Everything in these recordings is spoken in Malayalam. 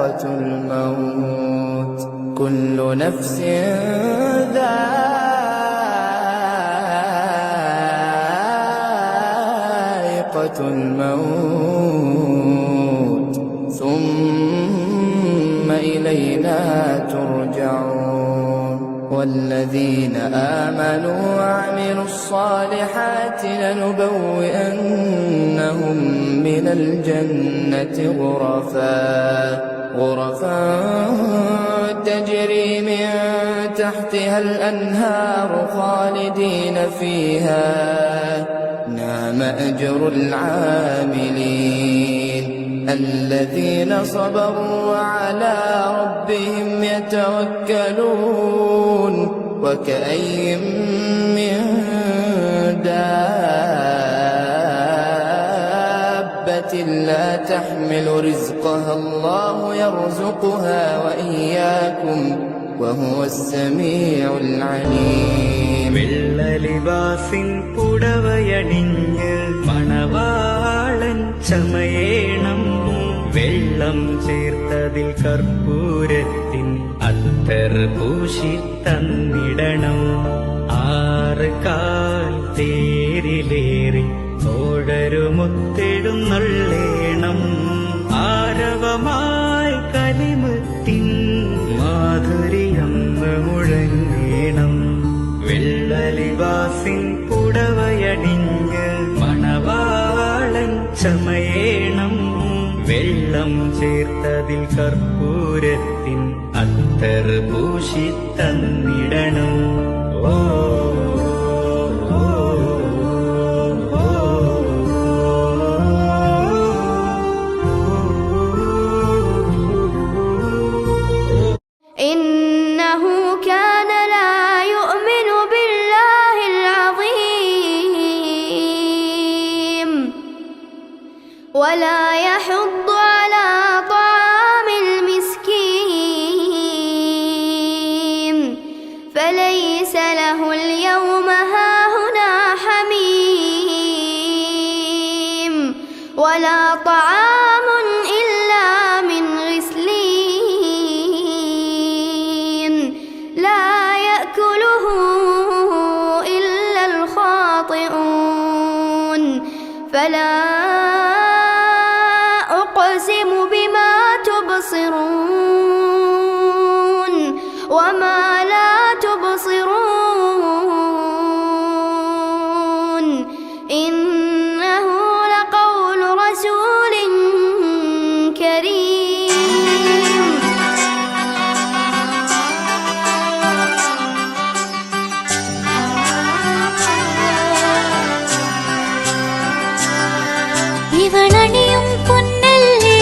ذائقة الموت كل نفس ذائقة الموت ثم إلينا ترجعون والذين آمنوا وعملوا الصالحات لنبوئنهم من الجنة غرفا تجري من تحتها الأنهار خالدين فيها نعم أجر العاملين الذين صبروا وعلى ربهم يتوكلون وكأي من دابة لا تحمل رزقها الله يرزقها وإياكم وهو السميع العليم വെള്ളലിബാസിൻ പുടവയണിഞ്ഞ് മണവാളൻ ചമയേണം വെള്ളം ചേർത്തതിൽ കർപ്പൂരത്തിൻ അത്തർ പൂശി തന്നിടണം 6 കാൽ തേരിലേറി തോഴരുമൊത്തെടുന്നള്ളേണം ആരവമായി കലിമത്തിൻ മാധുരിയന്ന് മുഴങ്ങേണം വെള്ളലിബാസിൻ പുടവയണിഞ്ഞ് മണവാളൻ ചമയേണം വെള്ളം ചേർത്തതിൽ കർപ്പൂരത്തിൻ അത്തർ പൂശി തന്നിടണം ഓ ولا يحض على طعام المسكين فليس له اليوم هاهنا حميم ولا طعام إلا من غسلين لا يأكله إلا الخاطئون فلا أقسم بما تبصرون وما لا تبصرون إنه لقول رسول كريم ഇവളണിയും പൊന്നല്ലേ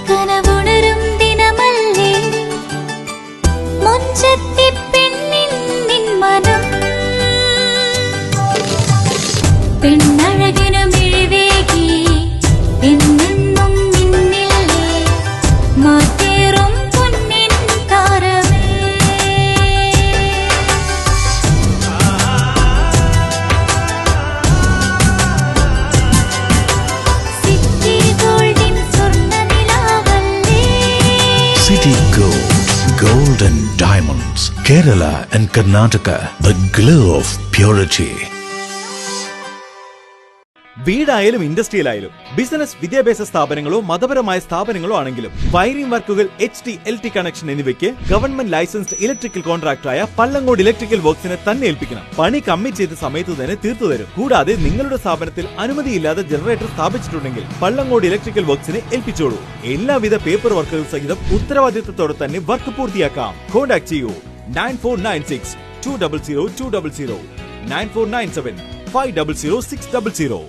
കനവുണരും ദിനമല്ലേ മുഞ്ചത്തി പെണ്ണിൻ നിൻ മനം പെണ്ണഴകിനു മിഴിവേകി എന്നെന്നും നിന്നില്ലേ മാറ്റേറും പൊന്നിൻ താരമേ City Gold and Diamonds, Kerala and Karnataka, the glow of purity. വീടായാലും ഇൻഡസ്ട്രിയിലായാലും ബിസിനസ് വിദ്യാഭ്യാസ സ്ഥാപനങ്ങളോ മതപരമായ സ്ഥാപനങ്ങളോ ആണെങ്കിലും വയറിംഗ് വർക്കുകൾ HT-LT കണക്ഷൻ എന്നിവയ്ക്ക് ഗവൺമെന്റ് ലൈസൻസ്ഡ് ഇലക്ട്രിക്കൽ കോൺട്രാക്ടറായ പള്ളങ്ങോട് ഇലക്ട്രിക്കൽ വർക്സിനെ തന്നെ ഏൽപ്പിക്കണം. പണി കമ്മിറ്റ് ചെയ്ത സമയത്ത് തന്നെ തീർത്തു തരും. കൂടാതെ നിങ്ങളുടെ സ്ഥാപനത്തിൽ അനുമതിയില്ലാതെ ജനറേറ്റർ സ്ഥാപിച്ചിട്ടുണ്ടെങ്കിൽ പള്ളങ്ങോട് ഇലക്ട്രിക്കൽ വർക്സിനെ ഏൽപ്പിച്ചോളൂ. എല്ലാവിധ പേപ്പർ വർക്കുകൾ സഹിതം ഉത്തരവാദിത്തത്തോടെ തന്നെ വർക്ക് പൂർത്തിയാക്കാം. കോൺടാക്ട് ചെയ്യൂ 9496200200 9497 500 600.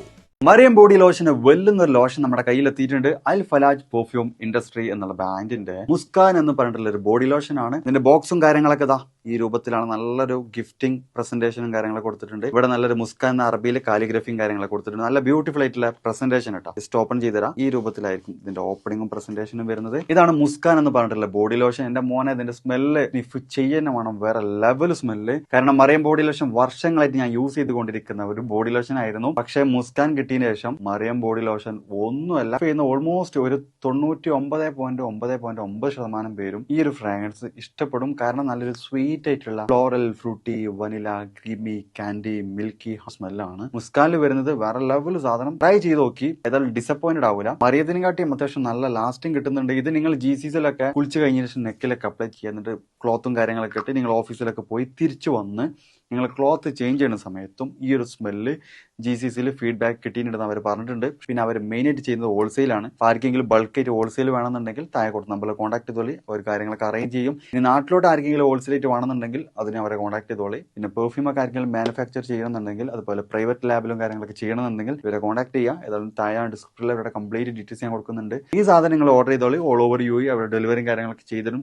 മറിയം ബോഡി ലോഷന് വെല്ലുന്ന ഒരു ലോഷൻ നമ്മുടെ കയ്യിലെത്തിയിട്ടുണ്ട്. അൽ ഫലാജ് പെർഫ്യൂം ഇൻഡസ്ട്രി എന്നുള്ള ബ്രാൻഡിന്റെ മുസ്കാൻ എന്ന് പറഞ്ഞിട്ടുള്ള ഒരു ബോഡി ലോഷൻ ആണ്. ഇതിന്റെ ബോക്സും കാര്യങ്ങളൊക്കെ ഇതാ ഈ രൂപത്തിലാണ്. നല്ലൊരു ഗിഫ്റ്റിംഗ് പ്രസന്റേഷനും കാര്യങ്ങളൊക്കെ കൊടുത്തിട്ടുണ്ട്. ഇവിടെ നല്ലൊരു മുസ്കാൻ എന്ന അറബിയിൽ കാലിഗ്രഫിയും കാര്യങ്ങളൊക്കെ കൊടുത്തിട്ടുണ്ട്. നല്ല ബ്യൂട്ടിഫുൾ ആയിട്ടുള്ള പ്രസന്റേഷൻ കേട്ടോ. ജസ്റ്റ് ഓപ്പൺ ചെയ്തുതരാം. ഈ രൂപത്തിലായിരിക്കും ഇതിന്റെ ഓപ്പണിംഗും പ്രസന്റേഷനും വരുന്നത്. ഇതാണ് മുസ്കാൻ എന്ന് പറഞ്ഞിട്ടുള്ള ബോഡി ലോഷൻ. എന്റെ മോനെ ഇതിന്റെ സ്മെല്ല് സ്നിഫ് ചെയ്യുന്ന വേണം, വേറെ ലെവൽ സ്മെല്ല്. കാരണം മറിയം ബോഡി ലോഷൻ വർഷങ്ങളായിട്ട് ഞാൻ യൂസ് ചെയ്തുകൊണ്ടിരിക്കുന്ന ഒരു ബോഡി ലോഷൻ ആയിരുന്നു. പക്ഷേ മുസ്കാൻ കിട്ടിയതിനു ശേഷം മറിയം ബോഡി ലോഷൻ ഒന്നുമല്ല ചെയ്യുന്ന ഓൾമോസ്റ്റ് ഒരു 99.9% പേരും ഈ ഒരു ഫ്രാഗ്രൻസ് ഇഷ്ടപ്പെടും. കാരണം നല്ലൊരു സ്വീറ്റ് ആയിട്ടുള്ള floral, fruity, vanilla, creamy, candy, milky സ്മെല്ലാണ് മുസ്കാനിൽ വരുന്നത്. വേറെ ലെവൽ സാധനം. ട്രൈ ചെയ്ത് നോക്കി, ഏതായാലും ഡിസപ്പോയിന്റഡ് ആവില്ല. മറിയത്തിനെക്കാട്ടിയും അത്യാവശ്യം നല്ല ലാസ്റ്റിംഗ് കിട്ടുന്നുണ്ട്. ഇത് നിങ്ങൾ GCCയിലൊക്കെ കുളിച്ച് കഴിഞ്ഞ ശേഷം നെക്കിലൊക്കെ അപ്ലൈ ചെയ്യുക. എന്നിട്ട് ക്ലോത്തും കാര്യങ്ങളൊക്കെ ഇട്ട് നിങ്ങൾ ഓഫീസിലൊക്കെ പോയി തിരിച്ചു വന്ന് നിങ്ങൾ ക്ലോത്ത് ചേഞ്ച് ചെയ്യുന്ന സമയത്തും ഈ ഒരു സ്മെല്ല് GCCയിൽ ഫീഡ്ബാക്ക് കിട്ടിയിട്ടുണ്ടെന്ന് അവർ പറഞ്ഞിട്ടുണ്ട്. പിന്നെ അവർ മെയിനായിട്ട് ചെയ്യുന്നത് ഹോൾസെയിലാണ്. ആർക്കെങ്കിലും ബൾക്കായിട്ട് ഹോൾസെയിൽ വേണമെന്നുണ്ടെങ്കിൽ താഴെ കൊടുത്ത് നമ്മളെ കോൺടാക്ട് ചെയ്തോളി, അവർ കാര്യങ്ങളൊക്കെ അറേഞ്ച് ചെയ്യും. ഇനി നാട്ടിലോട്ട് ആർക്കെങ്കിലും ഹോൾസെയിലായിട്ട് വേണമെന്നുണ്ടെങ്കിൽ അതിനെ അവരെ കോൺടാക്ട് ചെയ്തോളി. പിന്നെ പെർഫ്യൂമൊക്കെ ആർക്കെങ്കിലും മാനുഫാക്ചർ ചെയ്യണമെന്നുണ്ടെങ്കിൽ, അതുപോലെ പ്രൈവറ്റ് ലാബിലും കാര്യങ്ങളൊക്കെ ചെയ്യണമെന്നുണ്ടെങ്കിൽ ഇവരെ കോൺടാക്ട് ചെയ്യുക. ഏതായാലും താഴെ ഡിസ്ക്രിപ്ഷനിൽ അവരുടെ കംപ്ലീറ്റ് ഡീറ്റെയിൽസ് ഞാൻ കൊടുക്കുന്നുണ്ട്. ഈ സാധനങ്ങൾ ഓർഡർ ചെയ്തോളി. ഓൾ ഓവർ UAE അവരുടെ ഡെലിവറിയും കാര്യങ്ങളൊക്കെ ചെയ്തിടും.